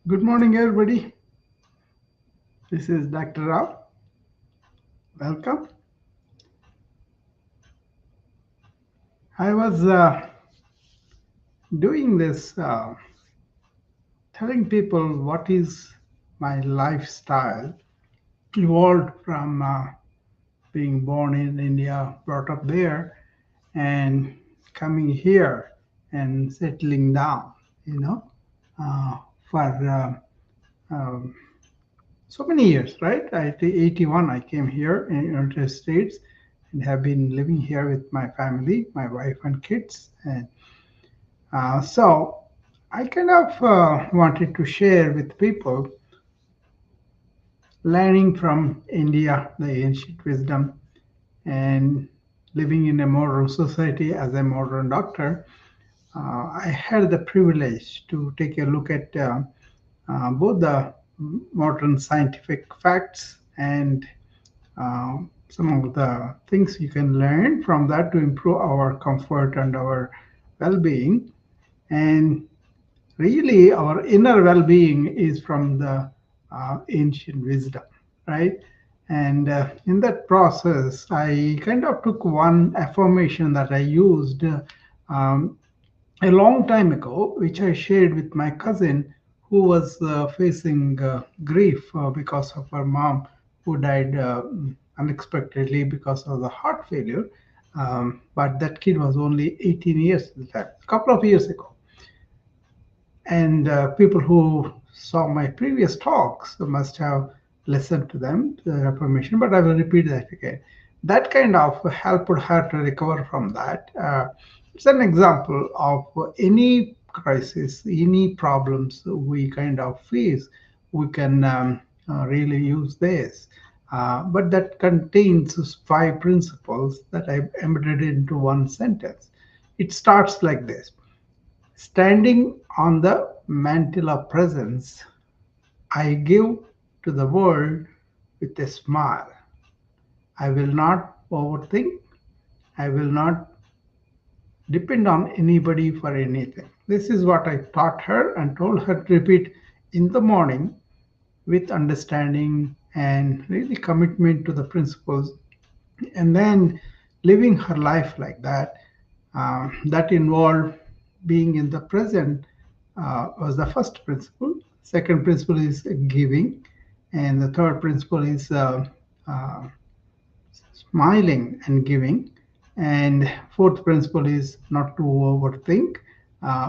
Good morning, everybody. This is Dr. Rao. Welcome. I was doing this, telling people what is my lifestyle, evolved from being born in India, brought up there, and coming here and settling down, you know, uh, for um, so many years, right? 81, I came here in United States and have been living here with my family, my wife and kids. And so I kind of wanted to share with people learning from India, the ancient wisdom, and living in a modern society as a modern doctor. I had the privilege to take a look at both the modern scientific facts and some of the things you can learn from that to improve our comfort and our well-being. And really, our inner well-being is from the ancient wisdom, right? And in that process, I kind of took one affirmation that I used um, a long time ago, which I shared with my cousin who was facing grief because of her mom who died unexpectedly because of the heart failure. But that kid was only 18 years at the time, a couple of years ago. And people who saw my previous talks must have listened to them, to the affirmation, but I will repeat that again. That kind of helped her to recover from that. It's an example of any crisis, any problems we kind of face, we can really use this. But that contains five principles that I embedded into one sentence. It starts like this: standing on the mantle of presence, I give to the world with a smile. I will not overthink. I will not depend on anybody for anything. This is what I taught her and told her to repeat in the morning with understanding and really commitment to the principles, and then living her life like that. That involved being in the present was the first principle. Second principle is giving, and the third principle is uh, smiling and giving, and fourth principle is not to overthink,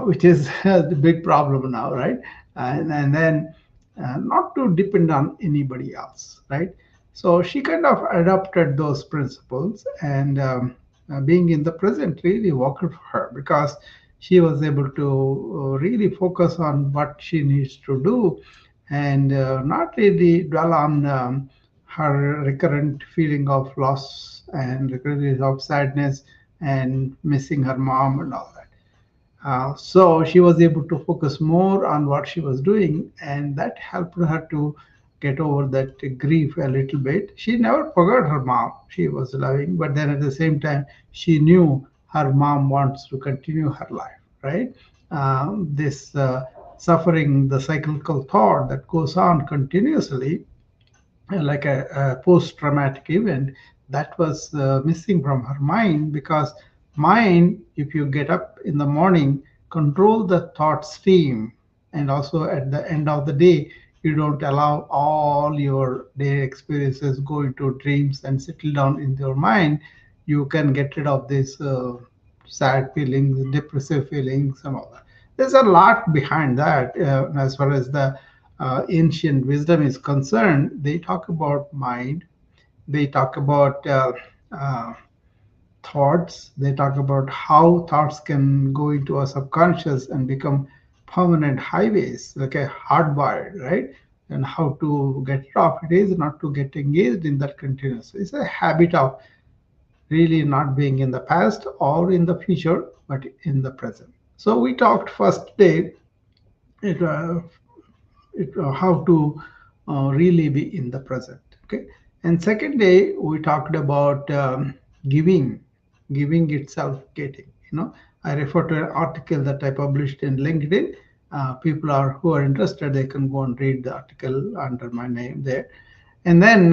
which is the big problem now, right? And then not to depend on anybody else, right? So she kind of adopted those principles, and being in the present really worked for her because she was able to really focus on what she needs to do and not really dwell on her recurrent feeling of loss and recurrent of sadness and missing her mom and all that. So she was able to focus more on what she was doing, and that helped her to get over that grief a little bit. She never forgot her mom; she was loving, but then at the same time, she knew her mom wants to continue her life, right? This suffering, the cyclical thought that goes on continuously, like a post-traumatic event, that was missing from her mind, because mind, if you get up in the morning, control the thought stream, and also at the end of the day you don't allow all your day experiences go into dreams and settle down in your mind, you can get rid of this sad feelings, depressive feelings, and all that. There's a lot behind that. As far as the ancient wisdom is concerned, they talk about mind, they talk about uh, thoughts, they talk about how thoughts can go into our subconscious and become permanent highways, like a hardwired, right? And how to get it off. It is not to get engaged in that continuous. It's a habit of really not being in the past or in the future, but in the present. So we talked first day it, how to really be in the present. Okay, and second day we talked about giving, giving itself getting. I refer to an article that I published in LinkedIn. people are who are interested, they can go and read the article under my name there. And then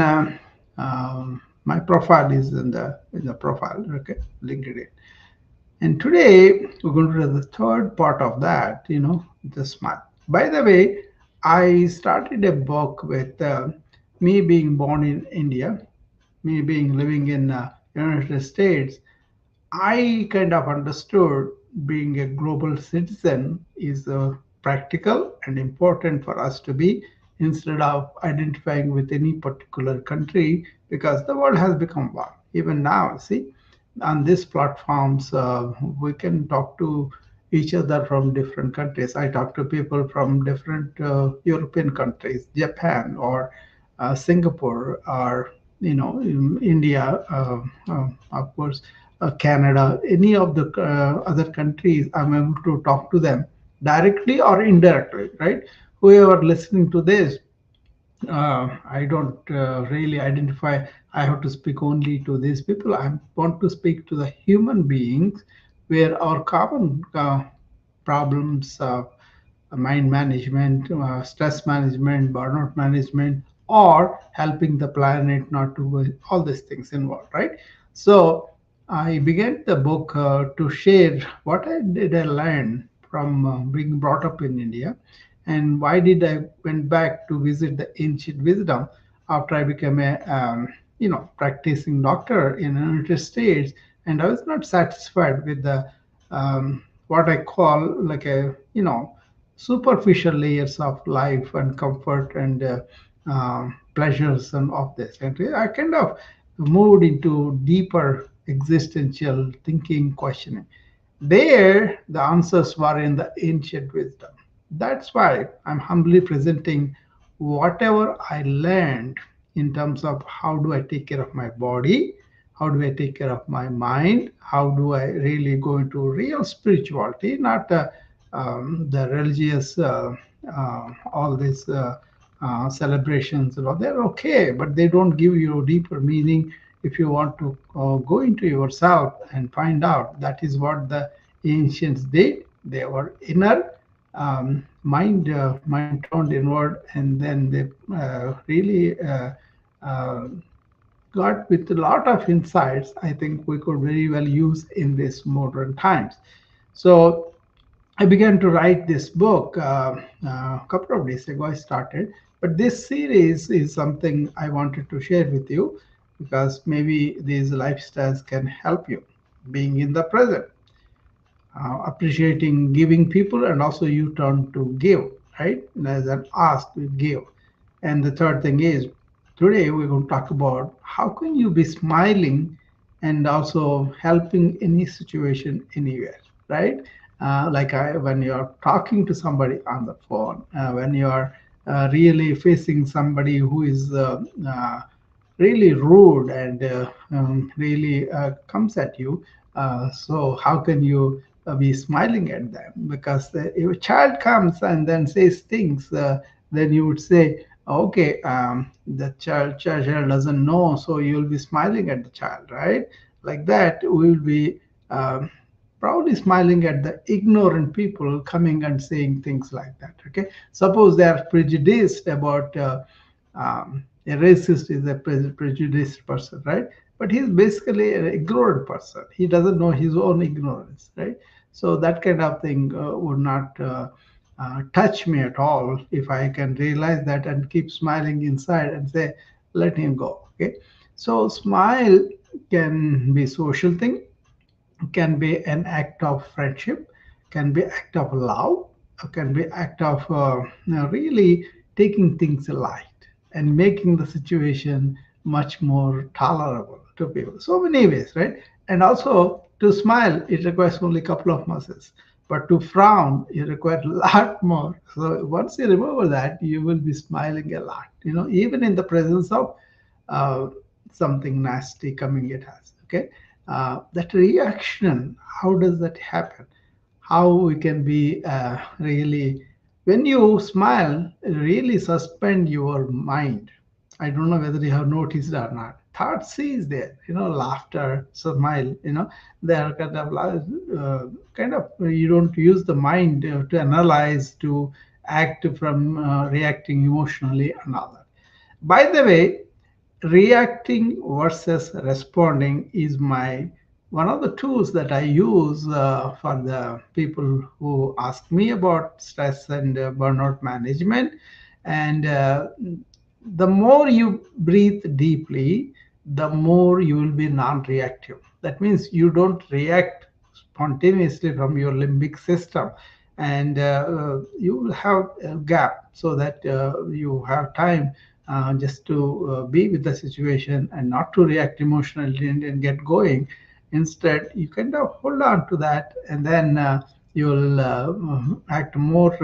my profile is in the profile, okay, LinkedIn. And today we're going to do the third part of that, the smile. By the way, I started a book with me being born in India, me being living in United States. I kind of understood being a global citizen is practical and important for us to be, instead of identifying with any particular country, because the world has become one. Even now, see, on these platforms, we can talk to each other from different countries. I talk to people from different European countries, Japan or Singapore, or India, of course, Canada, any of the other countries. I'm able to talk to them directly or indirectly, right? Whoever listening to this, I don't really identify. I have to speak only to these people. I want to speak to the human beings, where our common problems, mind management, stress management, burnout management, or helping the planet not to go, all these things involved, right? So I began the book to share what I learn from being brought up in India, and why did I went back to visit the ancient wisdom after I became a practicing doctor in the United States. And I was not satisfied with the what I call like a superficial layers of life and comfort and pleasures and of this. And I kind of moved into deeper existential thinking, questioning. There, the answers were in the ancient wisdom. That's why I'm humbly presenting whatever I learned in terms of how do I take care of my body, how do I take care of my mind, how do I really go into real spirituality, not the religious, all these celebrations. They're okay, but they don't give you deeper meaning. If you want to go into yourself and find out, that is what the ancients did. They were inner, mind turned inward, and then they really uh, got with a lot of insights. I think we could very well use in this modern times. So I began to write this book a couple of days ago. I started, but this series is something I wanted to share with you, because maybe these lifestyles can help you being in the present, appreciating giving people, and also you turn to give, right? And as an ask, we give. And the third thing is, today we're going to talk about how can you be smiling and also helping any situation anywhere, right? When you're talking to somebody on the phone, when you're really facing somebody who is really rude and really comes at you. So how can you be smiling at them? Because if a child comes and then says things, then you would say, okay, the child doesn't know, so you'll be smiling at the child, right? Like that, we will be proudly smiling at the ignorant people coming and saying things like that. Okay, suppose they are prejudiced about a racist is a prejudiced person, right? But he's basically an ignorant person. He doesn't know his own ignorance, right? So that kind of thing would not touch me at all if I can realize that and keep smiling inside and say, let him go. Okay. So smile can be social thing, can be an act of friendship, can be act of love, can be act of really taking things light and making the situation much more tolerable to people. So many ways, right? And also to smile, it requires only a couple of muscles. But to frown, you require a lot more. So once you remember that, you will be smiling a lot. Even in the presence of uh, something nasty coming at us. Okay, that reaction, how does that happen? How we can be really, when you smile, really suspend your mind. I don't know whether you have noticed or not. Third C is there, laughter, smile, they are kind of, you don't use the mind to analyze, to act from reacting emotionally and all that. By the way, reacting versus responding is my one of the tools that I use for the people who ask me about stress and burnout management. And the more you breathe deeply, the more you will be non-reactive. That means you don't react spontaneously from your limbic system, and you will have a gap so that you have time just to be with the situation and not to react emotionally and get going. Instead, you kind of hold on to that, and then you'll act more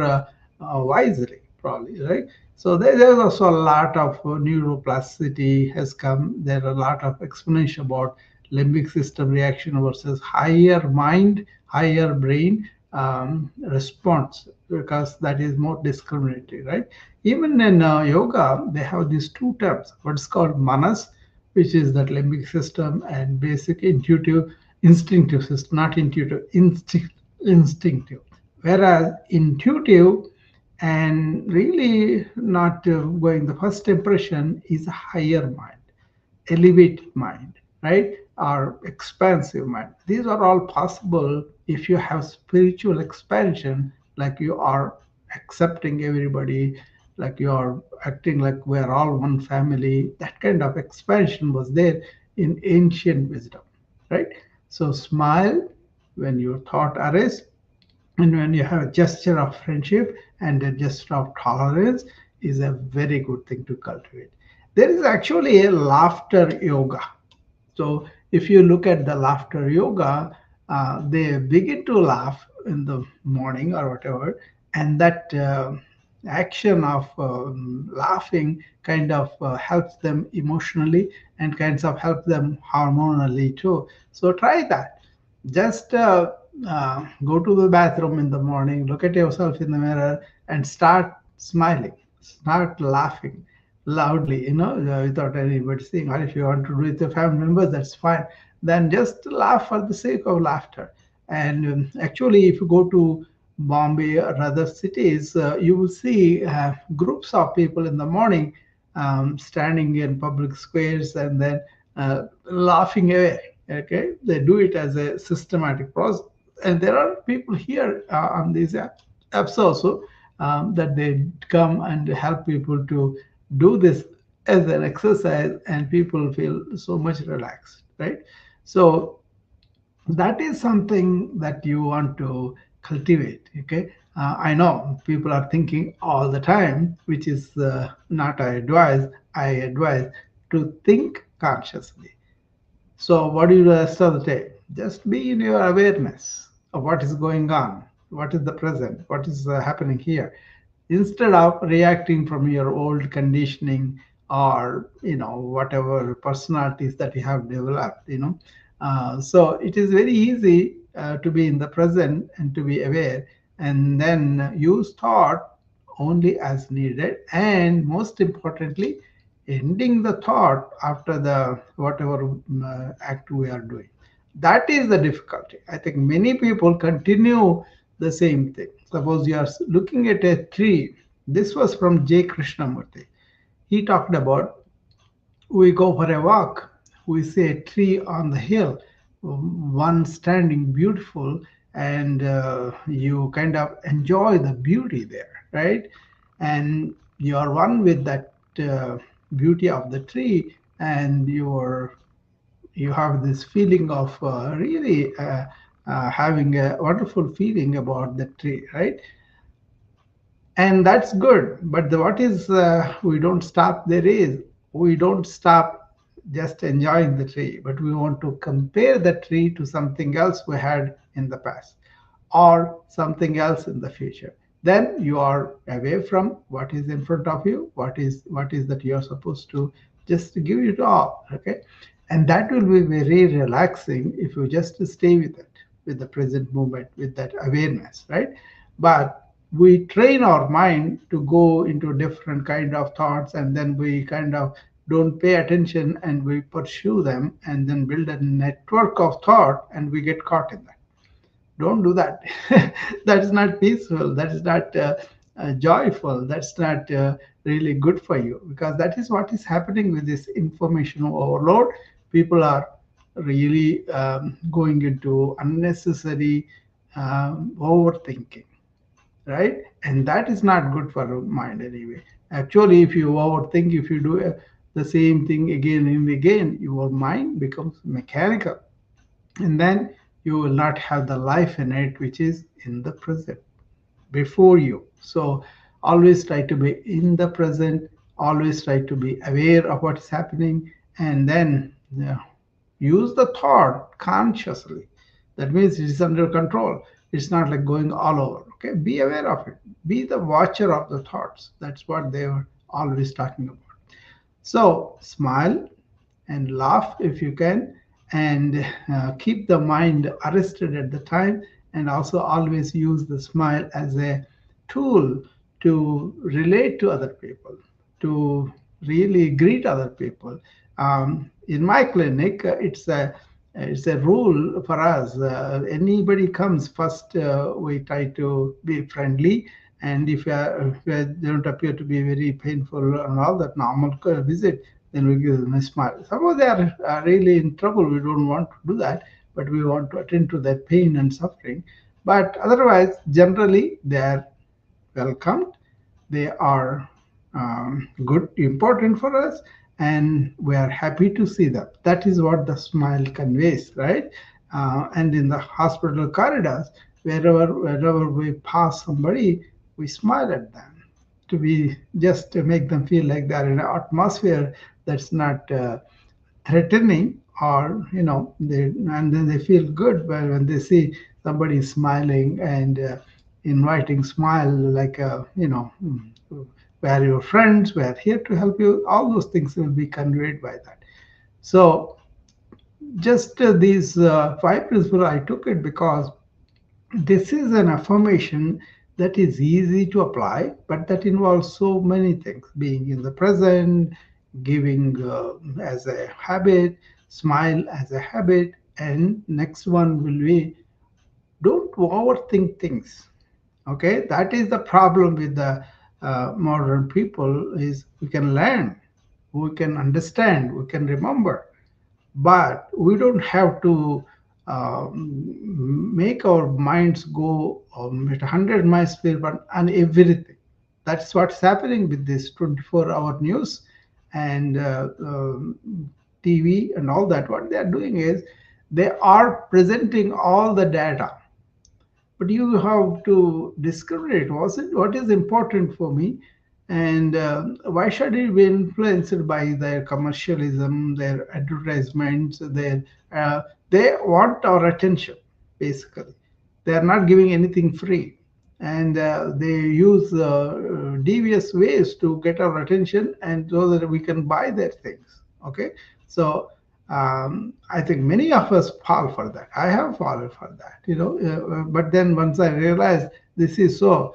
wisely, probably, right? So there's also a lot of neuroplasticity has come. There are a lot of explanation about limbic system reaction versus higher mind, higher brain response, because that is more discriminatory, right? Even in yoga, they have these two terms, what's called manas, which is that limbic system, and basic intuitive, instinctive system, not intuitive, instinctive. Whereas intuitive and really not going, the first impression is a higher mind, elevated mind, right? Or expansive mind. These are all possible if you have spiritual expansion, like you are accepting everybody, like you are acting like we're all one family. That kind of expansion was there in ancient wisdom, right? So smile when your thought arises, and when you have a gesture of friendship and a gesture of tolerance is a very good thing to cultivate. There is actually a laughter yoga. So if you look at the laughter yoga, they begin to laugh in the morning or whatever, and that action of laughing kind of helps them emotionally and kinds of help them hormonally too. So try that. Just go to the bathroom in the morning, look at yourself in the mirror, and start smiling, start laughing loudly, without anybody seeing. Or if you want to do it with your family members, that's fine. Then just laugh for the sake of laughter. And actually, if you go to Bombay or other cities, you will see groups of people in the morning standing in public squares and then laughing away. Okay, they do it as a systematic process, and there are people here on these apps also that they come and help people to do this as an exercise, and people feel so much relaxed, right? So that is something that you want to cultivate. Okay, I know people are thinking all the time, which is not I advise to think consciously. So what do you do the rest of the day? Just be in your awareness of what is going on, what is the present, what is happening here, instead of reacting from your old conditioning or whatever personalities that you have developed. So it is very easy to be in the present and to be aware, and then use thought only as needed, and most importantly, ending the thought after the whatever act we are doing. That is the difficulty. I think many people continue the same thing. Suppose you are looking at a tree. This was from J. Krishnamurti. He talked about, we go for a walk, we see a tree on the hill, one standing beautiful, and you kind of enjoy the beauty there, right? And you are one with that beauty of the tree, and you have this feeling of really having a wonderful feeling about the tree, right? And that's good. But what is we don't stop there is, we don't stop just enjoying the tree, but we want to compare the tree to something else we had in the past or something else in the future. Then you are away from what is in front of you, what is that you are supposed to just give it all. Okay, and that will be very relaxing if you just stay with it, with the present moment, with that awareness, right? But we train our mind to go into different kind of thoughts, and then we kind of don't pay attention and we pursue them and then build a network of thought and we get caught in that. Don't do that. That's not peaceful. That's not joyful. That's not really good for you, because that is what is happening with this information overload. People are really going into unnecessary overthinking, right? And that is not good for the mind anyway. Actually, if you overthink, if you do the same thing again and again, your mind becomes mechanical, and then you will not have the life in it, which is in the present before you. So always try to be in the present, always try to be aware of what is happening, and then use the thought consciously. That means it is under control. It's not like going all over. Okay, be aware of it. Be the watcher of the thoughts. That's what they were always talking about. So smile and laugh if you can, and keep the mind arrested at the time, and also always use the smile as a tool to relate to other people, to really greet other people. In my clinic, it's a rule for us. Anybody comes first, we try to be friendly, and if they don't appear to be very painful and all that normal visit, then we give them a smile. Suppose they are really in trouble, we don't want to do that, but we want to attend to their pain and suffering. But otherwise, generally, they are welcomed. They are good, important for us, and we are happy to see them. That is what the smile conveys, right? And in the hospital corridors, wherever we pass somebody, we smile at them to be just to make them feel like they're in an atmosphere that's not threatening, or they, and then they feel good when they see somebody smiling and inviting smile, like we are your friends, we are here to help you. All those things will be conveyed by that. So just these five principles, I took it because this is an affirmation that is easy to apply, but that involves so many things: being in the present, giving as a habit, smile as a habit, and next one will be don't overthink things. Okay, that is the problem with the modern people. Is we can learn, we can understand, we can remember, but we don't have to make our minds go at 100 miles per hour on everything. That's what's happening with this 24-hour news and TV and all that. What they are doing is they are presenting all the data, but you have to discriminate what is important for me, and why should it be influenced by their commercialism, their advertisements, their they want our attention. Basically, they are not giving anything free, and they use devious ways to get our attention, and so that we can buy their things. Okay, so I think many of us fall for that. I have fallen for that, but then once I realized this is so,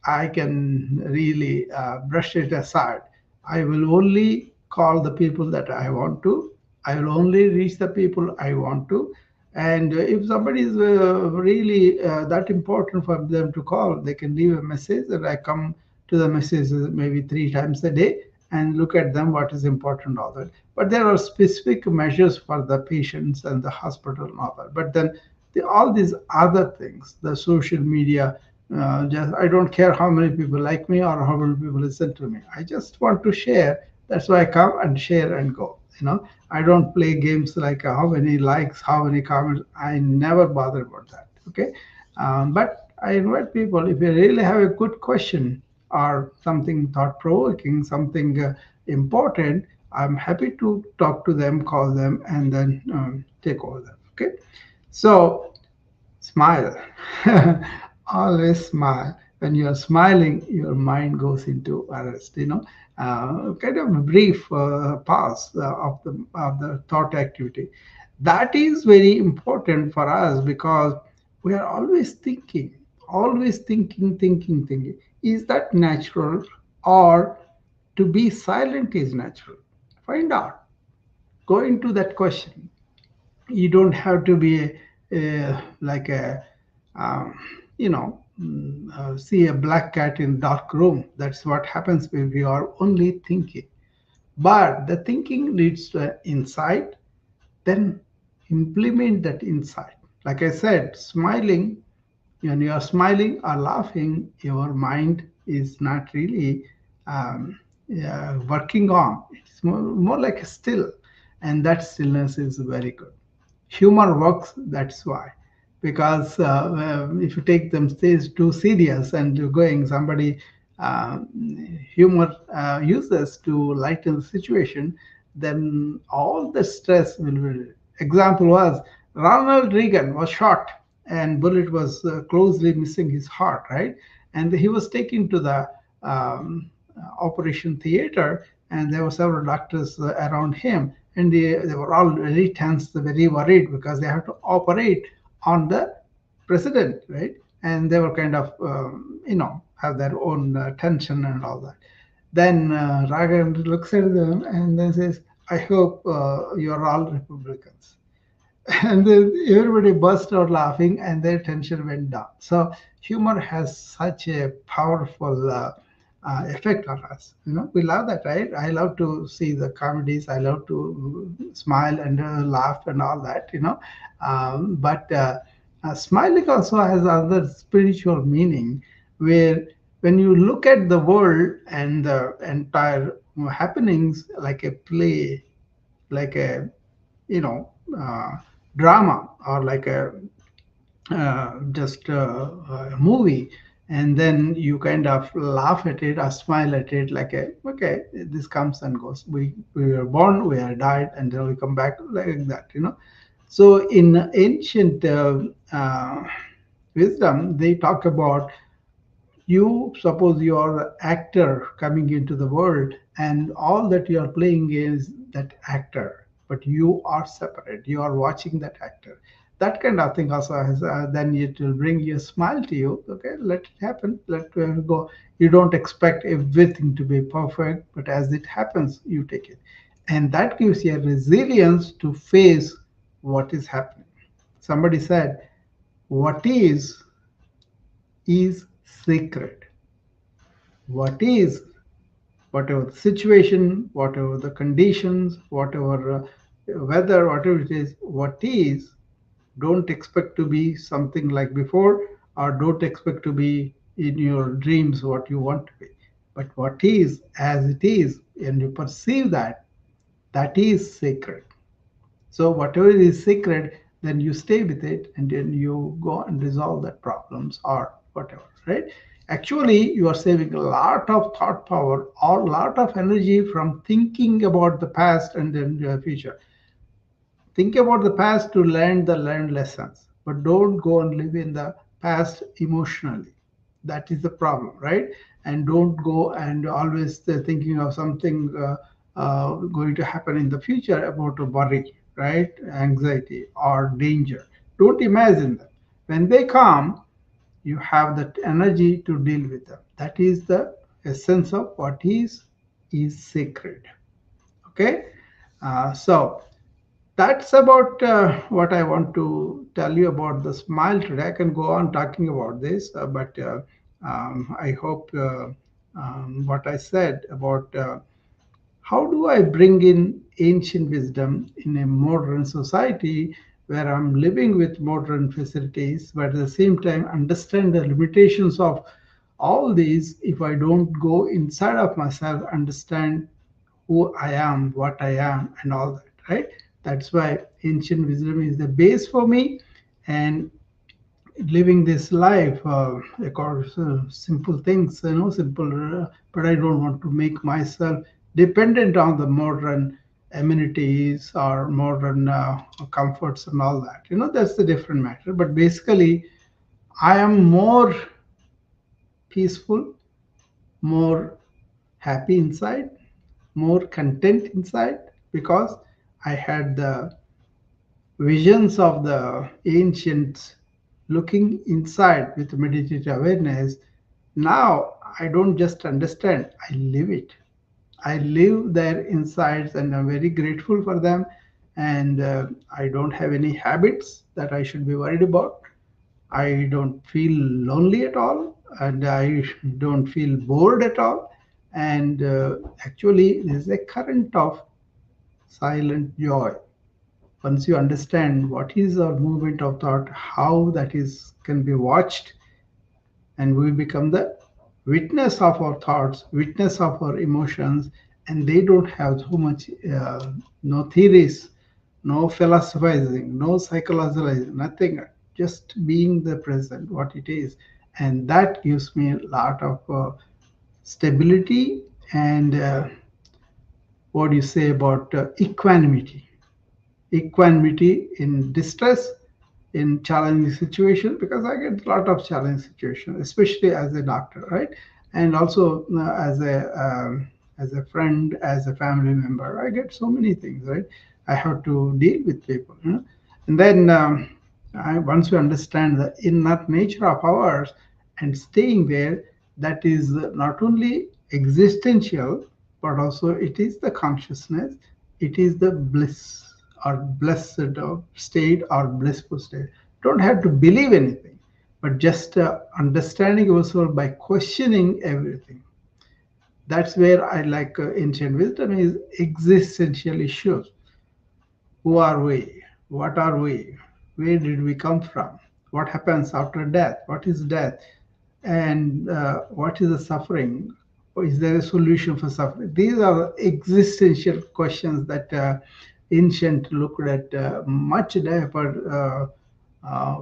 I can really brush it aside. I will only call the people that I want to. I will only reach the people I want to. And if somebody is really that important for them to call, they can leave a message, and I come to the messages maybe 3 times a day and look at them, what is important, all that. But there are specific measures for the patients and the hospital and all that. But then all these other things, the social media, just I don't care how many people like me or how many people listen to me. I just want to share. That's why I come and share and go. I don't play games like how many likes, how many comments. I never bother about that. Okay, but I invite people, if you really have a good question or something thought provoking, something important, I'm happy to talk to them, call them, and then take over them. Okay, so smile. Always smile. When you are smiling, your mind goes into arrest. Kind of a brief pause of the thought activity. That is very important for us because we are always thinking, always thinking, thinking, thinking. Is that natural, or to be silent is natural? Find out. Go into that question. You don't have to be like a um, see a black cat in dark room. That's what happens when we are only thinking. But the thinking leads to insight, then implement that insight. Like I said, smiling, when you are smiling or laughing, your mind is not really working on. It's more like a still, and that stillness is very good. Humor works, that's why. Because if you take them stage too serious and you're going, somebody uh, humor uses to lighten the situation, then all the stress will be. Example was Ronald Reagan was shot and bullet was closely missing his heart, right? And he was taken to the operation theater, and there were several doctors around him, and they were all very tense, very worried because they have to operate on the president, right? And they were kind of, have their own tension and all that. Then Ragan looks at them and then says, I hope you are all Republicans. And then everybody burst out laughing and their tension went down. So humor has such a powerful effect on us. We love that, right? I love to see the comedies. I love to smile and laugh and all that. But smiling also has other spiritual meaning, where when you look at the world and the entire happenings like a play, like a you know uh, drama, or like a just a movie, and then you kind of laugh at it or smile at it, like a, okay, this comes and goes. We were born, we are died, and then we come back, like that. So in ancient wisdom, they talk about, you suppose you are the actor coming into the world, and all that you are playing is that actor, but you are separate, you are watching that actor. That kind of thing also has, then it will bring you a smile to you. Okay, let it happen, let it go. You don't expect everything to be perfect, but as it happens, you take it, and that gives you a resilience to face what is happening. Somebody said, what is sacred. What is, whatever the situation, whatever the conditions, whatever weather, whatever it is, what is, don't expect to be something like before, or don't expect to be in your dreams what you want to be. But what is as it is, and you perceive that, that is sacred. So whatever is sacred, then you stay with it, and then you go and resolve that problems or whatever, right? Actually, you are saving a lot of thought power or a lot of energy from thinking about the past and then the future. Think about the past to learn the learned lessons, but don't go and live in the past emotionally. That is the problem, right? And don't go and always thinking of something going to happen in the future about a worry, right? Anxiety or danger. Don't imagine them. When they come, you have that energy to deal with them. That is the essence of what is sacred. Okay, so that's about what I want to tell you about the smile today. I can go on talking about this, but I hope what I said about how do I bring in ancient wisdom in a modern society where I'm living with modern facilities, but at the same time understand the limitations of all these if I don't go inside of myself, understand who I am, what I am, and all that, right? That's why ancient wisdom is the base for me, and living this life according to simple things, simple, but I don't want to make myself dependent on the modern amenities or modern comforts and all that. That's the different matter. But basically, I am more peaceful, more happy inside, more content inside, because I had the visions of the ancients looking inside with meditative awareness, now I don't just understand, I live it. I live their insights and I'm very grateful for them. And I don't have any habits that I should be worried about. I don't feel lonely at all, and I don't feel bored at all. And actually, there's a current of silent joy. Once you understand what is our movement of thought, how that is can be watched, and we become the witness of our thoughts, witness of our emotions, and they don't have so much no theories, no philosophizing, no psychologizing, nothing, just being the present, what it is. And that gives me a lot of stability and what do you say about equanimity? Equanimity in distress, in challenging situation, because I get a lot of challenging situation, especially as a doctor, right? And also as a friend, as a family member, I get so many things, right? I have to deal with people, you know? And then once we understand the inner nature of ours and staying there, that is not only existential, but also it is the consciousness, it is the bliss or blessed state or blissful state. Don't have to believe anything, but just understanding yourself by questioning everything. That's where I like ancient wisdom is existential issues. Who are we? What are we? Where did we come from? What happens after death? What is death? And what is the suffering? Or is there a solution for suffering? These are existential questions that ancient looked at much deeper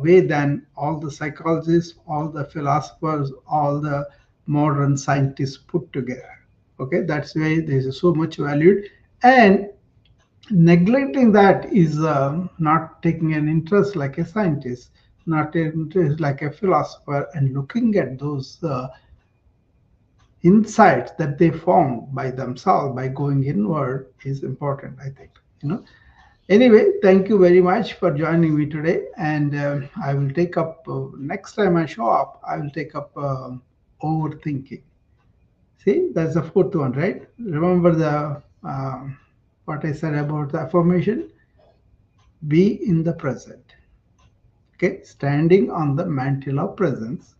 way than all the psychologists, all the philosophers, all the modern scientists put together. Okay, that's why there's so much valued. And neglecting that is not taking an interest like a scientist, not an interest like a philosopher, and looking at those insights that they found by themselves by going inward is important, I think. You know. Anyway, thank you very much for joining me today, and I will take up next time I show up. I will take up overthinking. See, that's the fourth one, right? Remember the what I said about the affirmation. Be in the present. Okay, standing on the mantle of presence,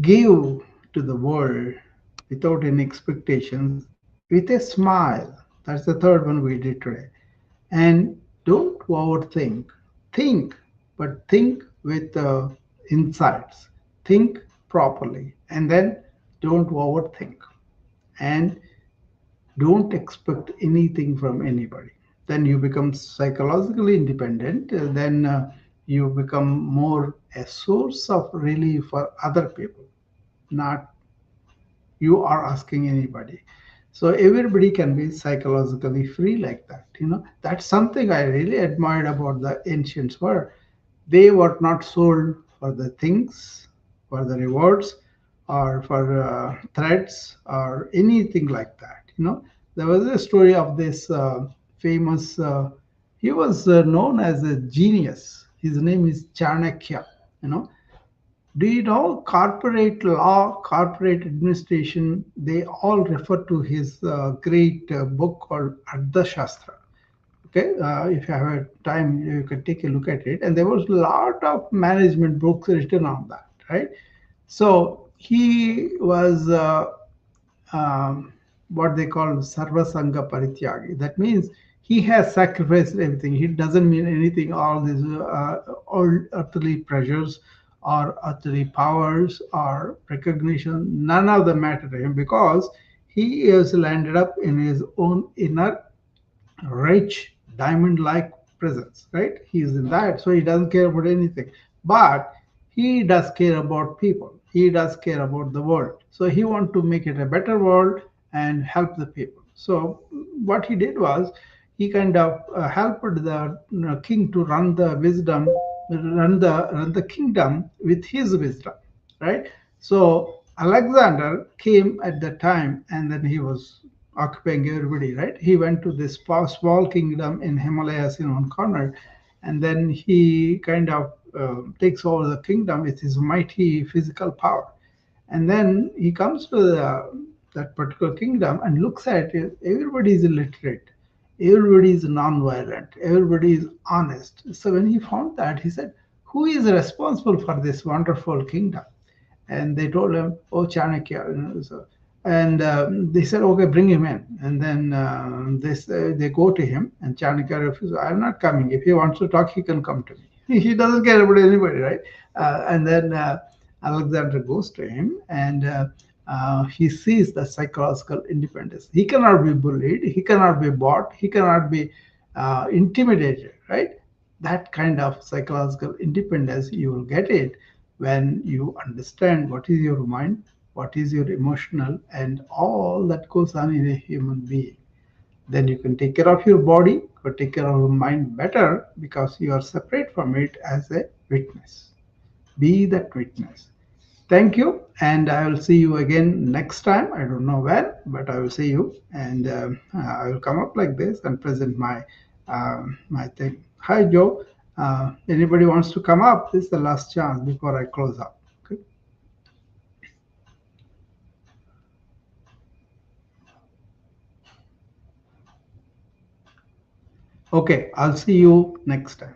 give to the world without any expectations, with a smile. That's the third one we did today. And don't overthink. Think, but think with insights. Think properly, and then don't overthink. And don't expect anything from anybody. Then you become psychologically independent. Then you become more a source of relief for other people, not you are asking anybody. So everybody can be psychologically free like that. You know, that's something I really admired about the ancients were they were not sold for the things, for the rewards, or for threats or anything like that. You know, there was a story of this famous. He was known as a genius. His name is Chanakya. You know, do you know corporate law, corporate administration? They all refer to his great book called Ardhashastra. Okay, if you have a time, you can take a look at it. And there was a lot of management books written on that, right? So he was what they call Sarvasanga Parityagi. That means he has sacrificed everything. He doesn't mean anything, all these all earthly pleasures or earthly powers or recognition, none of them matter to him because he has landed up in his own inner rich diamond like presence, right? He's in that, so he doesn't care about anything. But he does care about people, he does care about the world. So he wants to make it a better world and help the people. So what he did was he kind of helped the king to run the wisdom, run the kingdom with his wisdom, right? So Alexander came at the time, and then he was occupying everybody, right? He went to this small kingdom in Himalayas in one corner, and then he kind of takes over the kingdom with his mighty physical power. And then he comes to that particular kingdom and looks at it. Everybody is illiterate, everybody is non-violent, everybody is honest. So when he found that, he said, "Who is responsible for this wonderful kingdom?" And they told him, "Oh, Chanakya." So, and they said, "Okay, bring him in." And then they go to him, and Chanakya refuses. "I'm not coming. If he wants to talk, he can come to me." He doesn't care about anybody, right? And then Alexander goes to him, and he sees the psychological independence. He cannot be bullied. He cannot be bought. He cannot be intimidated, right? That kind of psychological independence, you will get it when you understand what is your mind, what is your emotional, and all that goes on in a human being. Then you can take care of your body or take care of your mind better because you are separate from it as a witness. Be that witness. Thank you, and I will see you again next time. I don't know when, but I will see you, and I will come up like this and present my thing. Hi, Joe. Anybody wants to come up? This is the last chance before I close up. Okay. Okay, I'll see you next time.